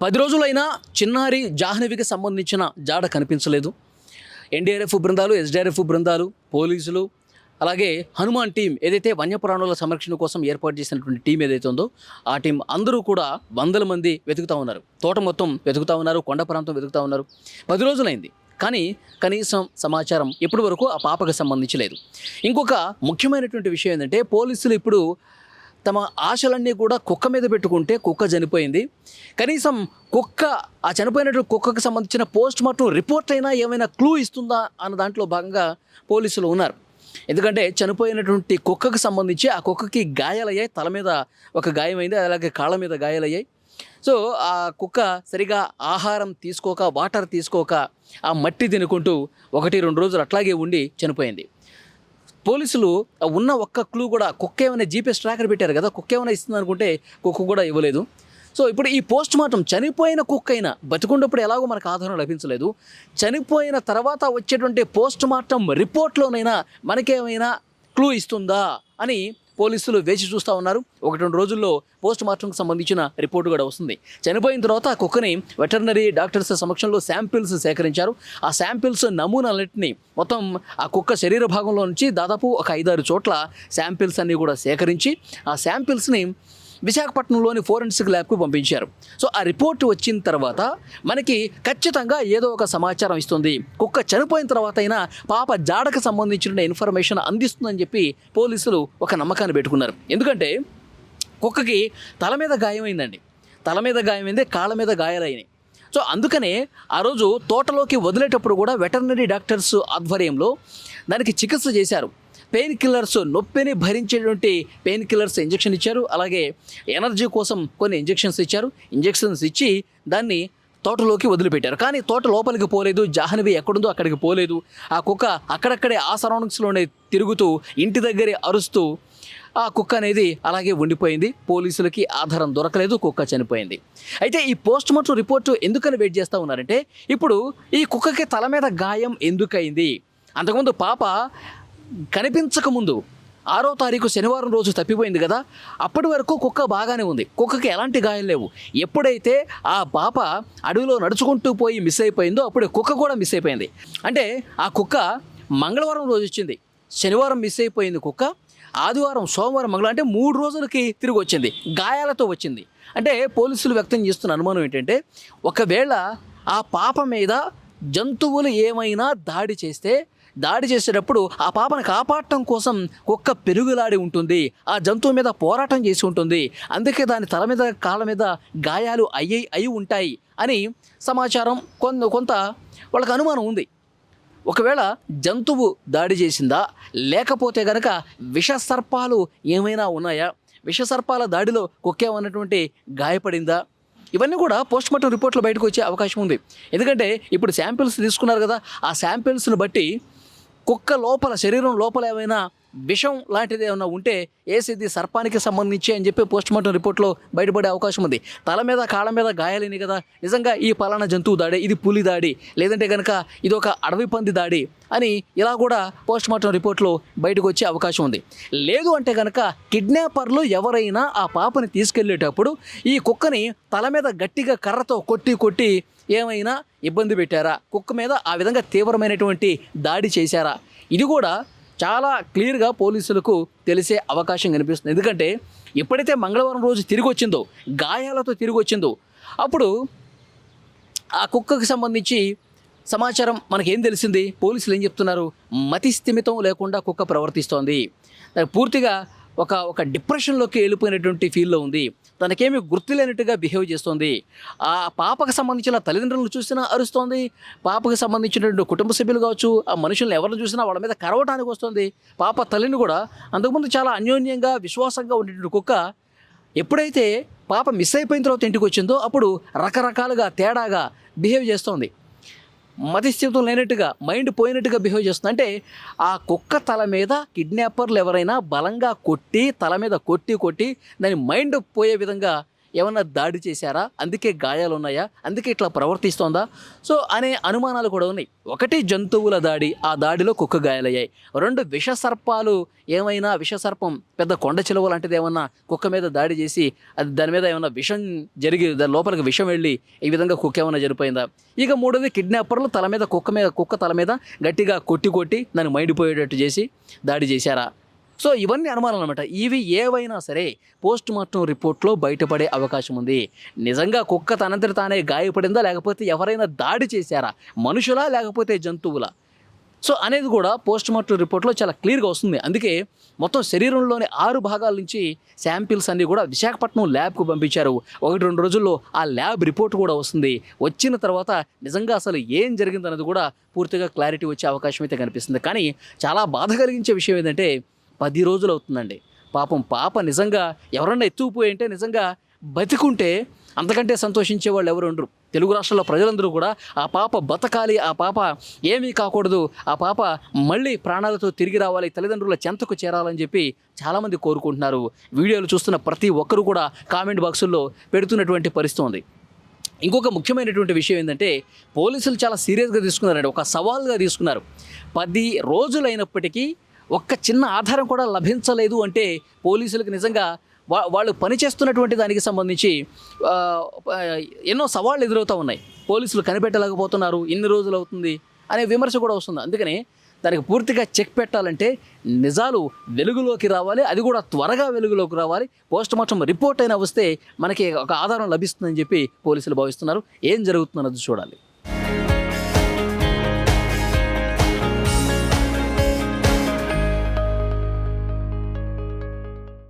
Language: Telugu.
10 రోజులైనా చిన్నారి జాహ్నవికి సంబంధించిన జాడ కనిపించలేదు. ఎన్డీఆర్ఎఫ్ బృందాలు, ఎస్డీఆర్ఎఫ్ బృందాలు, పోలీసులు, అలాగే హనుమాన్ టీం ఏదైతే వన్యప్రాణుల సంరక్షణ కోసం ఏర్పాటు చేసినటువంటి టీం ఏదైతే ఉందో ఆ టీం అందరూ కూడా వందల మంది వెతుకుతూ ఉన్నారు. తోట మొత్తం వెతుకుతూ ఉన్నారు, కొండ ప్రాంతం వెతుకుతూ ఉన్నారు. 10 రోజులైంది, కానీ కనీసం సమాచారం ఇప్పటి వరకు ఆ పాపకు సంబంధించి లేదు. ఇంకొక ముఖ్యమైనటువంటి విషయం ఏంటంటే, పోలీసులు ఇప్పుడు తమ ఆశలన్నీ కూడా కుక్క మీద పెట్టుకుంటే కుక్క చనిపోయింది. కనీసం కుక్క, ఆ చనిపోయినటువంటి కుక్కకు సంబంధించిన పోస్ట్ మార్టం రిపోర్ట్ అయినా ఏమైనా క్లూ ఇస్తుందా అన్న దాంట్లో భాగంగా పోలీసులు ఉన్నారు. ఎందుకంటే చనిపోయినటువంటి కుక్కకు సంబంధించి ఆ కుక్కకి గాయాలయ్యాయి, తల మీద ఒక గాయమైంది, అలాగే కాళ్ళ మీద గాయాలయ్యాయి. సో ఆ కుక్క సరిగా ఆహారం తీసుకోక, వాటర్ తీసుకోక, ఆ మట్టి తినుకుంటూ 1-2 రోజులు అట్లాగే ఉండి చనిపోయింది. పోలీసులు ఉన్న ఒక్క క్లూ కూడా, కుక్క ఏమైనా జీపీఎస్ ట్రాకర్ పెట్టారు కదా, కుక్క ఏమైనా ఇస్తుంది అనుకుంటే కుక్క కూడా ఇవ్వలేదు. సో ఇప్పుడు ఈ పోస్ట్ మార్టం, చనిపోయిన కుక్క అయినా, బతికున్నప్పుడు ఎలాగో మనకు ఆధారం లభించలేదు, చనిపోయిన తర్వాత వచ్చేటువంటి పోస్ట్ మార్టం రిపోర్ట్లోనైనా మనకేమైనా క్లూ ఇస్తుందా అని పోలీసులు వేచి చూస్తూ ఉన్నారు. 1-2 రోజుల్లో పోస్ట్ మార్టంకి సంబంధించిన రిపోర్టు కూడా వస్తుంది. చనిపోయిన తర్వాత ఆ కుక్కని వెటర్నరీ డాక్టర్స్ సమక్షంలో శాంపిల్స్ సేకరించారు. ఆ శాంపిల్స్ నమూనాలన్నింటినీ మొత్తం ఆ కుక్క శరీర భాగంలో నుంచి దాదాపు ఒక 5-6 చోట్ల శాంపిల్స్ అన్నీ కూడా సేకరించి ఆ శాంపిల్స్ని విశాఖపట్నంలోని ఫోరెన్సిక్ ల్యాబ్కు పంపించారు. సో ఆ రిపోర్ట్ వచ్చిన తర్వాత మనకి ఖచ్చితంగా ఏదో ఒక సమాచారం ఇస్తుంది. కుక్క చనిపోయిన తర్వాత అయినా పాప జాడకు సంబంధించిన ఇన్ఫర్మేషన్ అందిస్తుందని చెప్పి పోలీసులు ఒక నమ్మకాన్ని పెట్టుకున్నారు. ఎందుకంటే కుక్కకి తల మీద గాయమైందండి, తల మీద గాయమైంది, కాళ్ళ మీద గాయాలైనాయి. సో అందుకనే ఆ రోజు తోటలోకి వదిలేటప్పుడు కూడా వెటర్నరీ డాక్టర్స్ ఆధ్వర్యంలో దానికి చికిత్స చేశారు. పెయిన్ కిల్లర్స్, నొప్పిని భరించేటువంటి పెయిన్ కిల్లర్స్ ఇంజెక్షన్ ఇచ్చారు. అలాగే ఎనర్జీ కోసం కొన్ని ఇంజెక్షన్స్ ఇచ్చారు. ఇంజెక్షన్స్ ఇచ్చి దాన్ని తోటలోకి వదిలిపెట్టారు. కానీ తోట లోపలికి పోలేదు, జాహ్నవి ఎక్కడుందో అక్కడికి పోలేదు. ఆ కుక్క అక్కడక్కడే ఆ సరౌండింగ్స్లోనే తిరుగుతూ, ఇంటి దగ్గరే అరుస్తూ ఆ కుక్క అనేది అలాగే ఉండిపోయింది. పోలీసులకి ఆధారం దొరకలేదు, కుక్క చనిపోయింది. అయితే ఈ పోస్ట్ మార్టం రిపోర్టు ఎందుకని వెయిట్ చేస్తూ ఉన్నారంటే, ఇప్పుడు ఈ కుక్కకి తల మీద గాయం ఎందుకైంది? అంతకుముందు పాప కనిపించకముందు 6వ తారీఖు శనివారం రోజు తప్పిపోయింది కదా, అప్పటి వరకు కుక్క బాగానే ఉంది, కుక్కకి ఎలాంటి గాయం లేవు. ఎప్పుడైతే ఆ పాప అడవిలో నడుచుకుంటూ పోయి మిస్ అయిపోయిందో అప్పుడే కుక్క కూడా మిస్ అయిపోయింది. అంటే ఆ కుక్క మంగళవారం రోజు వచ్చింది, శనివారం మిస్ అయిపోయింది కుక్క, ఆదివారం, సోమవారం, మంగళవారం, అంటే 3 రోజులకి తిరిగి వచ్చింది, గాయాలతో వచ్చింది. అంటే పోలీసులు వ్యక్తం చేస్తున్న అనుమానం ఏంటంటే, ఒకవేళ ఆ పాప మీద జంతువులు ఏమైనా దాడి చేసేటప్పుడు ఆ పాపను కాపాడటం కోసం కుక్క పెరుగులాడి ఉంటుంది, ఆ జంతువు మీద పోరాటం చేసి ఉంటుంది, అందుకే దాని తల మీద, కాళ్ళ మీద గాయాలు అయి ఉంటాయి అని సమాచారం కొంత వాళ్ళకి అనుమానం ఉంది. ఒకవేళ జంతువు దాడి చేసిందా, లేకపోతే కనుక విషసర్పాలు ఏమైనా ఉన్నాయా, విషసర్పాల దాడిలో కుక్కేమన్నటువంటి గాయపడిందా, ఇవన్నీ కూడా పోస్ట్ మార్టం రిపోర్ట్లో బయటకు వచ్చే అవకాశం ఉంది. ఎందుకంటే ఇప్పుడు శాంపిల్స్ తీసుకున్నారు కదా, ఆ శాంపిల్స్ని బట్టి కుక్క లోపల, శరీరం లోపల ఏమైనా విషం లాంటిది ఏమైనా ఉంటే ఏసిది సర్పానికి సంబంధించి అని చెప్పి పోస్ట్ మార్టం రిపోర్ట్లో బయటపడే అవకాశం ఉంది. తల మీద, కాళ్ళ మీద గాయాలని కదా, నిజంగా ఈ పలానా జంతువు దాడి, ఇది పులి దాడి, లేదంటే కనుక ఇది ఒక అడవి పంది దాడి అని ఇలా కూడా పోస్ట్ మార్టం రిపోర్ట్లో బయటకు వచ్చే అవకాశం ఉంది. లేదు అంటే కనుక కిడ్నాపర్లు ఎవరైనా ఆ పాపని తీసుకెళ్లేటప్పుడు ఈ కుక్కని తల మీద గట్టిగా కర్రతో కొట్టి ఏమైనా ఇబ్బంది పెట్టారా, కుక్క మీద ఆ విధంగా తీవ్రమైనటువంటి దాడి చేశారా, ఇది కూడా చాలా క్లియర్గా పోలీసులకు తెలిసే అవకాశం కనిపిస్తుంది. ఎందుకంటే ఎప్పుడైతే మంగళవారం రోజు తిరిగి వచ్చిందో, గాయాలతో తిరిగి వచ్చిందో, అప్పుడు ఆ కుక్కకు సంబంధించి సమాచారం మనకేం తెలిసింది, పోలీసులు ఏం చెప్తున్నారు, మతి స్థిమితం లేకుండా కుక్క ప్రవర్తిస్తోంది, పూర్తిగా ఒక డిప్రెషన్లోకి వెళ్ళిపోయినటువంటి ఫీల్లో ఉంది, తనకేమీ గుర్తులేనట్టుగా బిహేవ్ చేస్తోంది, ఆ పాపకు సంబంధించిన తల్లిదండ్రులను చూసినా అరుస్తోంది, పాపకు సంబంధించినటువంటి కుటుంబ సభ్యులు కావచ్చు, ఆ మనుషులను ఎవరిని చూసినా వాళ్ళ మీద కరవటానికి వస్తుంది. పాప తల్లిని కూడా అంతకుముందు చాలా అన్యోన్యంగా, విశ్వాసంగా ఉండేటువంటి కుక్క ఎప్పుడైతే పాప మిస్ అయిపోయిన తర్వాత ఇంటికి వచ్చిందో అప్పుడు రకరకాలుగా తేడాగా బిహేవ్ చేస్తోంది, మతిస్థితం లేనట్టుగా, మైండ్ పోయినట్టుగా బిహేవ్ చేస్తుంది. అంటే ఆ కుక్క తల మీద కిడ్నాపర్లు ఎవరైనా బలంగా కొట్టి, తల మీద కొట్టి దాని మైండ్ పోయే విధంగా ఏమన్నా దాడి చేశారా, అందుకే గాయాలు ఉన్నాయా, అందుకే ఇట్లా ప్రవర్తిస్తోందా, సో అనే అనుమానాలు కూడా ఉన్నాయి. ఒకటి జంతువుల దాడి, ఆ దాడిలో కుక్క గాయాలయ్యాయి. రెండు విషసర్పాలు, ఏమైనా విషసర్పం పెద్ద కొండ చిలువ లాంటిది ఏమన్నా కుక్క మీద దాడి చేసి అది దాని మీద ఏమన్నా విషం జరిగి దాని లోపలికి విషం వెళ్ళి ఈ విధంగా కుక్క ఏమైనా చనిపోయిందా. ఇక మూడోది కిడ్నాపర్లు తల మీద కుక్క తల మీద గట్టిగా కొట్టి దాన్ని మైండిపోయేటట్టు చేసి దాడి చేశారా. సో ఇవన్నీ అనుమానాలు అనమాట. ఇవి ఏవైనా సరే పోస్ట్ మార్టం రిపోర్ట్లో బయటపడే అవకాశం ఉంది. నిజంగా కుక్క తనంతట తానే గాయపడిందా, లేకపోతే ఎవరైనా దాడి చేశారా, మనుషులా లేకపోతే జంతువులా, సో అనేది కూడా పోస్ట్ మార్టం రిపోర్ట్లో చాలా క్లియర్గా వస్తుంది. అందుకే మొత్తం శరీరంలోని 6 భాగాల నుంచి శాంపిల్స్ అన్నీ కూడా విశాఖపట్నం ల్యాబ్కు పంపించారు. 1-2 రోజుల్లో ఆ ల్యాబ్ రిపోర్ట్ కూడా వస్తుంది. వచ్చిన తర్వాత నిజంగా అసలు ఏం జరిగిందన్నది కూడా పూర్తిగా క్లారిటీ వచ్చే అవకాశం అయితే కనిపిస్తుంది. కానీ చాలా బాధ కలిగించే విషయం ఏంటంటే 10 రోజులు అవుతుందండి. పాపం పాప నిజంగా ఎవరన్నా ఎత్తుకుపోయి అంటే నిజంగా బతికుంటే అంతకంటే సంతోషించే వాళ్ళు ఎవరు ఉండరు. తెలుగు రాష్ట్రాల్లో ప్రజలందరూ కూడా ఆ పాప బతకాలి, ఆ పాప ఏమీ కాకూడదు, ఆ పాప మళ్ళీ ప్రాణాలతో తిరిగి రావాలి, తల్లిదండ్రుల చెంతకు చేరాలని చెప్పి చాలామంది కోరుకుంటున్నారు. వీడియోలు చూస్తున్న ప్రతి ఒక్కరు కూడా కామెంట్ బాక్సుల్లో పెడుతున్నటువంటి పరిస్థితి ఉంది. ఇంకొక ముఖ్యమైనటువంటి విషయం ఏంటంటే పోలీసులు చాలా సీరియస్గా తీసుకున్నారండి, ఒక సవాల్గా తీసుకున్నారు. 10 రోజులైనప్పటికీ ఒక్క చిన్న ఆధారం కూడా లభించలేదు అంటే పోలీసులకు నిజంగా వాళ్ళు పనిచేస్తున్నటువంటి దానికి సంబంధించి ఎన్నో సవాళ్ళు ఎదురవుతూ ఉన్నాయి. పోలీసులు కనిపెట్టలేకపోతున్నారు, ఇన్ని రోజులు అవుతుంది అనే విమర్శ కూడా వస్తుంది. అందుకని దానికి పూర్తిగా చెక్ పెట్టాలంటే నిజాలు వెలుగులోకి రావాలి, అది కూడా త్వరగా వెలుగులోకి రావాలి. పోస్ట్ మార్టం రిపోర్ట్ అయినా వస్తే మనకి ఒక ఆధారం లభిస్తుందని చెప్పి పోలీసులు భావిస్తున్నారు. ఏం జరుగుతుందన్నది చూడాలి.